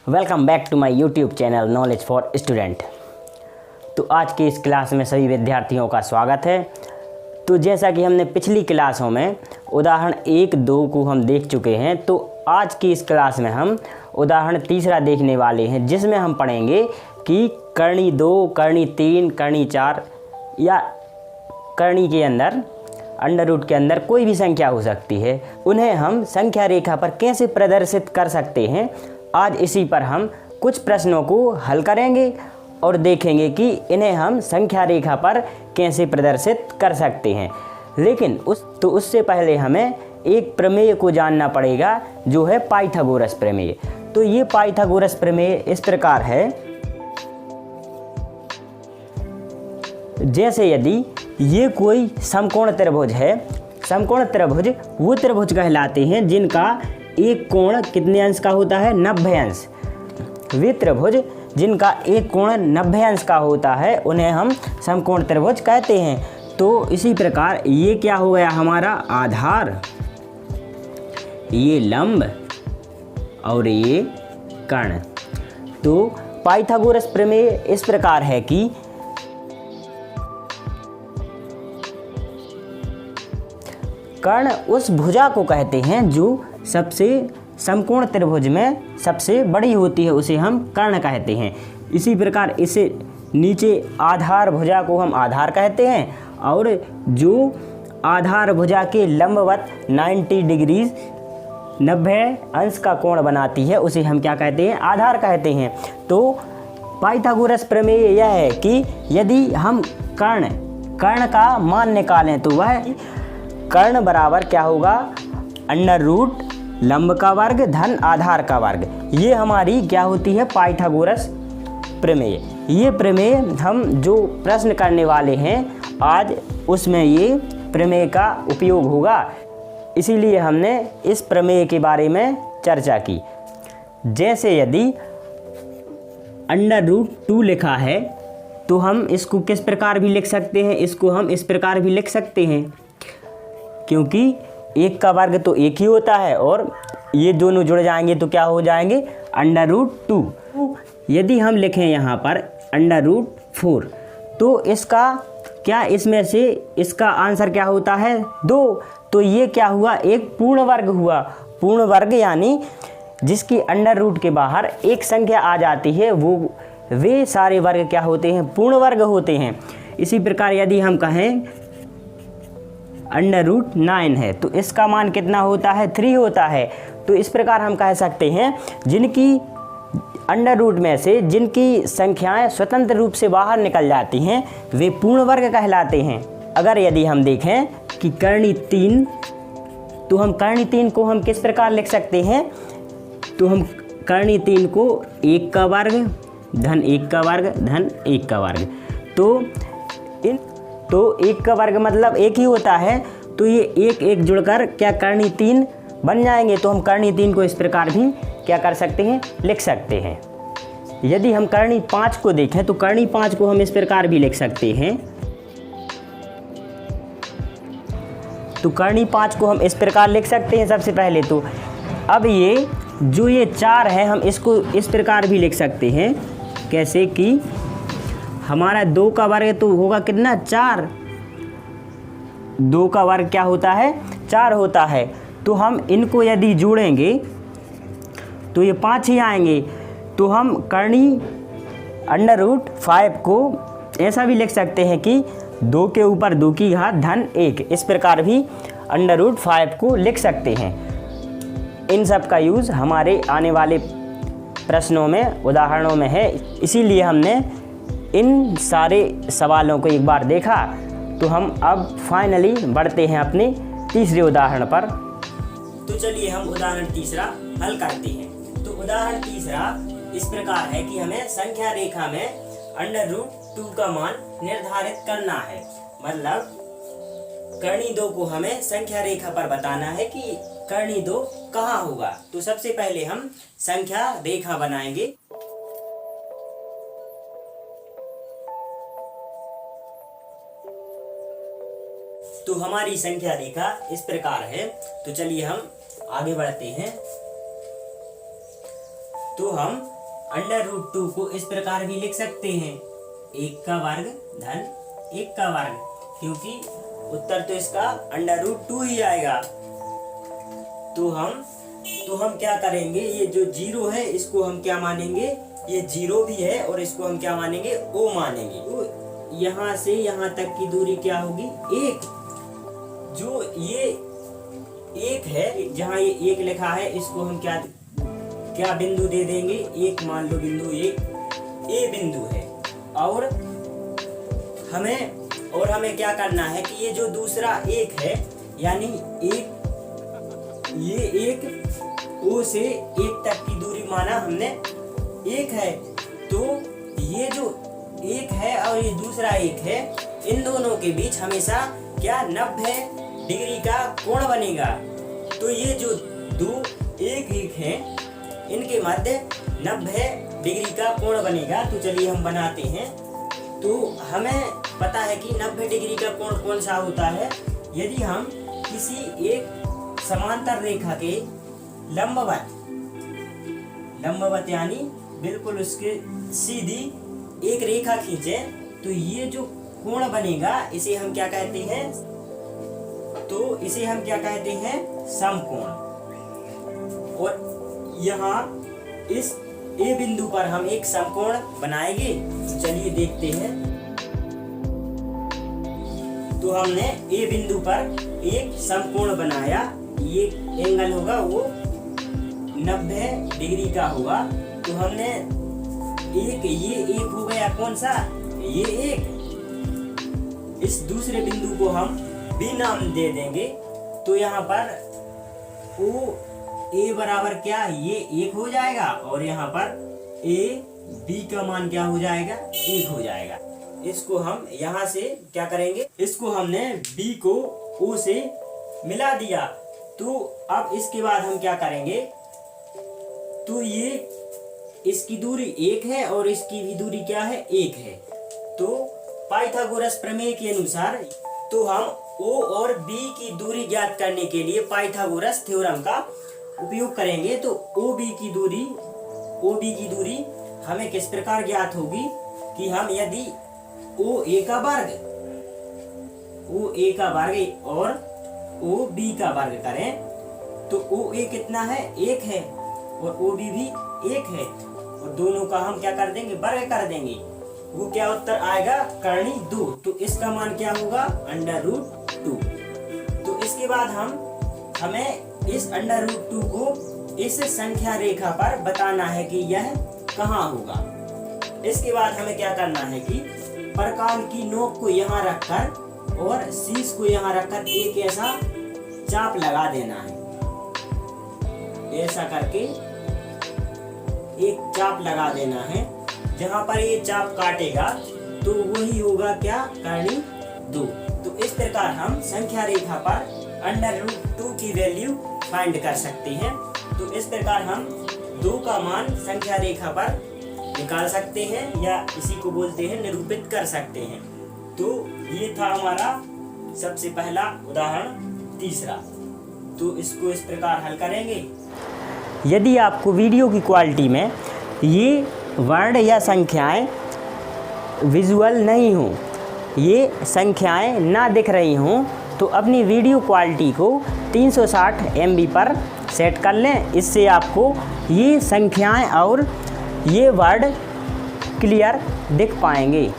Welcome back to my YouTube channel knowledge for student. तो आज की इस क्लास में सभी विद्यार्थियों का स्वागत है। तो जैसा कि हमने पिछली क्लासों में उदाहरण 1, 2 को हम देख चुके हैं, तो आज की इस क्लास में हम उदाहरण तीसरा देखने वाले हैं, जिसमें हम पढ़ेंगे कि करनी 2, करनी 3, करनी 4 या करनी के अंदर अंडर रूट के अंदर कोई भी संख्या हो सकती है, उन्हें हम संख्या रेखा पर कैसे प्रदर्शित कर सकते हैं। आज इसी पर हम कुछ प्रश्नों को हल करेंगे और देखेंगे कि इन्हें हम संख्या रेखा पर कैसे प्रदर्शित कर सकते हैं। लेकिन उससे पहले हमें एक प्रमेय को जानना पड़ेगा, जो है पाइथागोरस प्रमेय। तो ये पाइथागोरस प्रमेय इस प्रकार है, जैसे यदि ये कोई समकोण त्रिभुज है, समकोण त्रिभुज वो त्रिभुज कहलाते हैं जिनका एक कोण कितने अंश का होता है, 90 अंश। वे त्रिभुज जिनका एक कोण 90 अंश का होता है उन्हें हम समकोण त्रिभुज कहते हैं। तो इसी प्रकार ये क्या हो गया हमारा आधार, ये लंब और ये कर्ण। तो पाइथागोरस प्रमेय इस प्रकार है कि कर्ण उस भुजा को कहते हैं जो सबसे समकोण त्रिभुज में सबसे बड़ी होती है, उसे हम कर्ण कहते हैं। इसी प्रकार इसे नीचे आधार भुजा को हम आधार कहते हैं, और जो आधार भुजा के लंबवत 90 डिग्री 90 अंश का कोण बनाती है उसे हम क्या कहते हैं, आधार कहते हैं। तो पाइथागोरस प्रमेय यह है कि यदि हम कर्ण का मान निकालें तो वह कर्ण बराबर क्या होगा, अंडर रूट लंब का वर्ग धन आधार का वर्ग। ये हमारी क्या होती है, पाइथागोरस प्रमेय। ये प्रमेय हम जो प्रश्न करने वाले हैं आज, उसमें ये प्रमेय का उपयोग होगा, इसीलिए हमने इस प्रमेय के बारे में चर्चा की। जैसे यदि अंडर रूट 2 लिखा है तो हम इसको किस प्रकार भी लिख सकते हैं, इसको हम इस प्रकार भी लिख सकते हैं, क्योंकि एक का वर्ग तो एक ही होता है और ये दोनों जुड़ जाएंगे तो क्या हो जाएंगे, अंडर रूट 2। यदि हम लिखें यहाँ पर अंडर रूट 4 तो इसका क्या, इसमें से इसका आंसर क्या होता है, 2। तो ये क्या हुआ, एक पूर्ण वर्ग हुआ। पूर्ण वर्ग यानी जिसकी अंडर रूट के बाहर एक संख्या आ जाती है, वे सारे वर्ग क्या होते हैं, पूर्ण वर्ग होते हैं। इसी प्रकार यदि हम कहें अंडर रूट 9 है तो इसका मान कितना होता है, 3 होता है। तो इस प्रकार हम कह सकते हैं जिनकी अंडर रूट में से जिनकी संख्याएं स्वतंत्र रूप से बाहर निकल जाती हैं वे पूर्ण वर्ग कहलाते हैं। अगर यदि हम देखें कि करनी 3, तो हम करनी 3 को हम किस प्रकार लिख सकते हैं, तो हम करनी 3 को 1 का वर्ग धन 1 का वर्ग धन 1 का वर्ग। तो 1 का वर्ग मतलब 1 ही होता है, तो ये 1 1 जुड़कर क्या करनी 3 बन जाएंगे। तो हम करनी 3 को इस प्रकार भी क्या कर सकते हैं, लिख सकते हैं। यदि हम करनी 5 को देखें तो करनी 5 को हम इस प्रकार भी लिख सकते हैं। तो करनी 5 को हम इस प्रकार लिख सकते हैं सबसे पहले। तो अब ये जो ये 4 है हम इसको इस प्रकार भी लिख सकते हैं, कैसे कि हमारा 2 का वर्ग तो होगा कितना, 4। 2 का वर्ग क्या होता है, 4 होता है। तो हम इनको यदि जोड़ेंगे तो ये 5 ही आएंगे। तो हम करनी अंडर रूट 5 को ऐसा भी लिख सकते हैं कि 2 के ऊपर 2 की घात धन 1, इस प्रकार भी अंडर रूट 5 को लिख सकते हैं। इन सब का यूज़ हमारे आने वाले प्रश्नों में, उदाहरणों में है, इसीलिए हमने इन सारे सवालों को एक बार देखा। तो हम अब फाइनली बढ़ते हैं अपने तीसरे उदाहरण पर। तो चलिए हम उदाहरण तीसरा हल करते हैं। तो उदाहरण तीसरा इस प्रकार है कि हमें संख्या रेखा में अंडर रूट 2 का मान निर्धारित करना है। मतलब करनी 2 को हमें संख्या रेखा पर बताना है कि करनी 2 कहाँ होगा। तो सबसे पहले हम संख्या रेखा बनाएंगे। तो हमारी संख्या रेखा इस प्रकार है। तो चलिए हम आगे बढ़ते हैं। तो हम √2 को इस प्रकार भी लिख सकते हैं, 1 का वर्ग धन 1 का वर्ग, क्योंकि उत्तर तो इसका √2 ही आएगा। तो हम क्या करेंगे, ये जो 0 है इसको हम क्या मानेंगे, ये 0 भी है और इसको हम क्या मानेंगे, O मानेंगे। तो यहाँ से यहाँ तक की दूरी क्या होगी, 1। जो ये 1 है, जहाँ ये 1 लिखा है, इसको हम क्या बिंदु दे देंगे, 1 मान लो बिंदु 1 A बिंदु है। और हमें क्या करना है कि ये जो दूसरा 1 है, यानी ये 1 O से 1 तक की दूरी माना हमने 1 है। तो ये जो 1 है और ये दूसरा 1 है, इन दोनों के बीच हमेशा क्या 90 डिग्री का कोण बनेगा। तो ये जो दो 1 है, इनके मध्य 90 डिग्री का कोण बनेगा। तो चलिए हम बनाते हैं। तो हमें पता है कि 90 डिग्री का कोण कौन सा होता है, यदि हम किसी एक समांतर रेखा के लंबवत यानी बिल्कुल उसके सीधी एक रेखा खींचे, तो ये जो कोण बनेगा इसे हम क्या कहते हैं, तो इसे हम क्या कहते हैं, समकोण। और यहाँ इस A बिंदु पर हम एक समकोण बनाएंगे। चलिए देखते हैं। तो हमने A बिंदु पर एक समकोण बनाया, ये एंगल होगा वो 90 डिग्री का होगा। तो हमने ये एक हो गया, कौन सा, ये 1। इस दूसरे बिंदु को हम B नाम दे देंगे। तो यहाँ पर A बराबर क्या, ये 1 हो जाएगा, और यहाँ पर B का मान क्या हो जाएगा, 1 हो जाएगा। इसको हम यहाँ से क्या करेंगे, इसको हमने B को O से मिला दिया। तो अब इसके बाद हम क्या करेंगे, तो ये इसकी दूरी 1 है और इसकी भी दूरी क्या है, 1 है। तो पाइथागोरस प्रमेय के अनुसार तो हम O और B की दूरी ज्ञात करने के लिए पाइथागोरस थ्योरम का उपयोग करेंगे। तो OB की दूरी हमें किस प्रकार ज्ञात होगी कि हम यदि OA का वर्ग और OB का वर्ग करें, तो OA कितना है, 1 है, और OB भी 1 है, और दोनों का हम क्या कर देंगे, वर्ग कर देंगे। वो क्या उत्तर आएगा, करनी 2। तो इसका मान क्या होगा, √2। तो इसके बाद हमें इस √2 को इस संख्या रेखा पर बताना है कि यह कहाँ होगा। इसके बाद हमें क्या करना है कि परकाल की नोक को यहाँ रखकर और शीश को यहाँ रखकर एक ऐसा चाप लगा देना है। ऐसा करके एक चाप लगा देना है, जहां पर ये चाप काटेगा तो वही होगा क्या, करनी 2। तो इस प्रकार हम संख्या रेखा पर √2 की वैल्यू फाइंड कर सकते हैं। तो इस प्रकार हम 2 का मान संख्या रेखा पर निकाल सकते हैं, या इसी को बोलते हैं निरूपित कर सकते हैं। तो ये था हमारा सबसे पहला उदाहरण, तीसरा। तो इसको इस प्रकार हल करेंगे। यदि आपको वीडियो की क्वालिटी में ये वर्ण या संख्याएं विजुअल नहीं हो, ये संख्याएं ना दिख रही हों, तो अपनी वीडियो क्वालिटी को 360 MB पर सेट कर लें। इससे आपको ये संख्याएं और ये वर्ड क्लियर दिख पाएंगे।